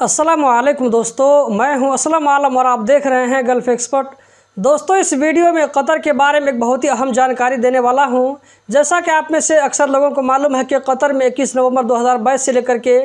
अस्सलाम वालेकुम दोस्तों, मैं हूं असलम आलम और आप देख रहे हैं गल्फ़ एक्सपर्ट। दोस्तों, इस वीडियो में कतर के बारे में एक बहुत ही अहम जानकारी देने वाला हूं। जैसा कि आप में से अक्सर लोगों को मालूम है कि कतर में 21 नवंबर 2022 से लेकर के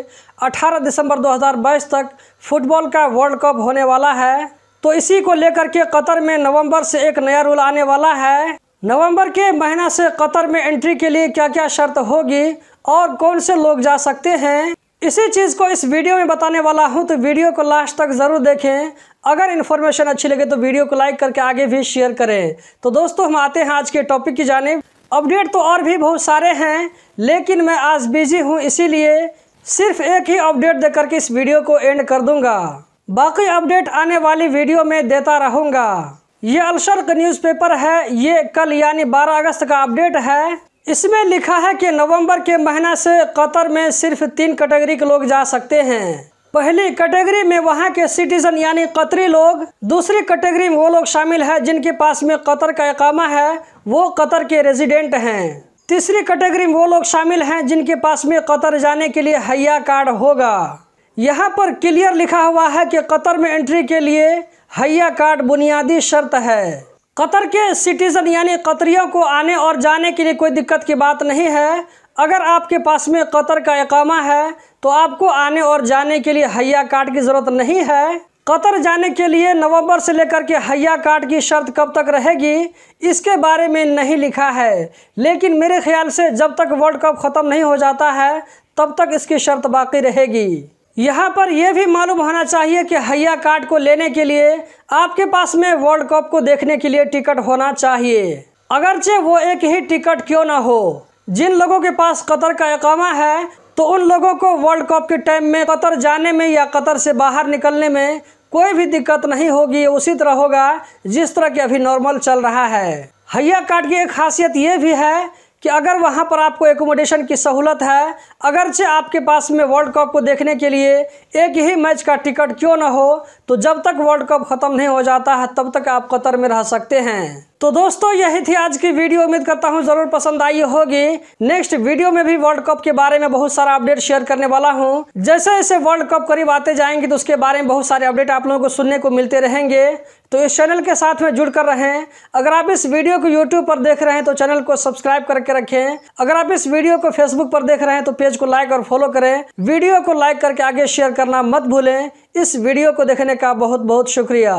18 दिसंबर 2022 तक फुटबॉल का वर्ल्ड कप होने वाला है। तो इसी को लेकर के कतर में नवंबर से एक नया रूल आने वाला है। नवंबर के महीना से कतर में एंट्री के लिए क्या क्या शर्त होगी और कौन से लोग जा सकते हैं, इसी चीज़ को इस वीडियो में बताने वाला हूं। तो वीडियो को लास्ट तक ज़रूर देखें। अगर इन्फॉर्मेशन अच्छी लगे तो वीडियो को लाइक करके आगे भी शेयर करें। तो दोस्तों, हम आते हैं आज के टॉपिक की जानिब। अपडेट तो और भी बहुत सारे हैं, लेकिन मैं आज बिजी हूं, इसीलिए सिर्फ एक ही अपडेट देकर के इस वीडियो को एंड कर दूंगा। बाकी अपडेट आने वाली वीडियो में देता रहूँगा। ये अलशर्क न्यूज़पेपर है, ये कल यानी 12 अगस्त का अपडेट है। इसमें लिखा है कि नवंबर के महीना से कतर में सिर्फ 3 कैटेगरी के लोग जा सकते हैं। पहली कैटेगरी में वहां के सिटीजन यानी कतरी लोग, दूसरी कैटेगरी में वो लोग शामिल हैं जिनके पास में कतर का इकामा है, वो कतर के रेजिडेंट हैं। तीसरी कैटेगरी में वो लोग शामिल हैं जिनके पास में कतर जाने के लिए हया कार्ड होगा। यहाँ पर क्लियर लिखा हुआ है कि कतर में एंट्री के लिए हया कार्ड बुनियादी शर्त है। कतर के सिटीजन यानी कतरियों को आने और जाने के लिए कोई दिक्कत की बात नहीं है। अगर आपके पास में कतर का इकामा है तो आपको आने और जाने के लिए हया कार्ड की ज़रूरत नहीं है। कतर जाने के लिए नवंबर से लेकर के हया कार्ड की शर्त कब तक रहेगी, इसके बारे में नहीं लिखा है, लेकिन मेरे ख्याल से जब तक वर्ल्ड कप ख़त्म नहीं हो जाता है तब तक इसकी शर्त बाकी रहेगी। यहाँ पर यह भी मालूम होना चाहिए कि हया कार्ड को लेने के लिए आपके पास में वर्ल्ड कप को देखने के लिए टिकट होना चाहिए, अगरचे वो एक ही टिकट क्यों ना हो। जिन लोगों के पास कतर का इकामा है तो उन लोगों को वर्ल्ड कप के टाइम में कतर जाने में या कतर से बाहर निकलने में कोई भी दिक्कत नहीं होगी। उसी तरह होगा जिस तरह की अभी नॉर्मल चल रहा है। हया कार्ड की एक खासियत ये भी है कि अगर वहाँ पर आपको एकोमोडेशन की सहूलत है, अगरचे आपके पास में वर्ल्ड कप को देखने के लिए एक ही मैच का टिकट क्यों ना हो, तो जब तक वर्ल्ड कप ख़त्म नहीं हो जाता है तब तक आप कतर में रह सकते हैं। तो दोस्तों, यही थी आज की वीडियो। उम्मीद करता हूँ ज़रूर पसंद आई होगी। नेक्स्ट वीडियो में भी वर्ल्ड कप के बारे में बहुत सारा अपडेट शेयर करने वाला हूँ। जैसे जैसे वर्ल्ड कप करीब आते जाएंगे तो उसके बारे में बहुत सारे अपडेट आप लोगों को सुनने को मिलते रहेंगे। तो इस चैनल के साथ में जुड़ कर रहें। अगर आप इस वीडियो को यूट्यूब पर देख रहे हैं तो चैनल को सब्सक्राइब करके रखें। अगर आप इस वीडियो को फेसबुक पर देख रहे हैं तो पेज को लाइक और फॉलो करें। वीडियो को लाइक करके आगे शेयर करना मत भूलें। इस वीडियो को देखने का बहुत बहुत शुक्रिया।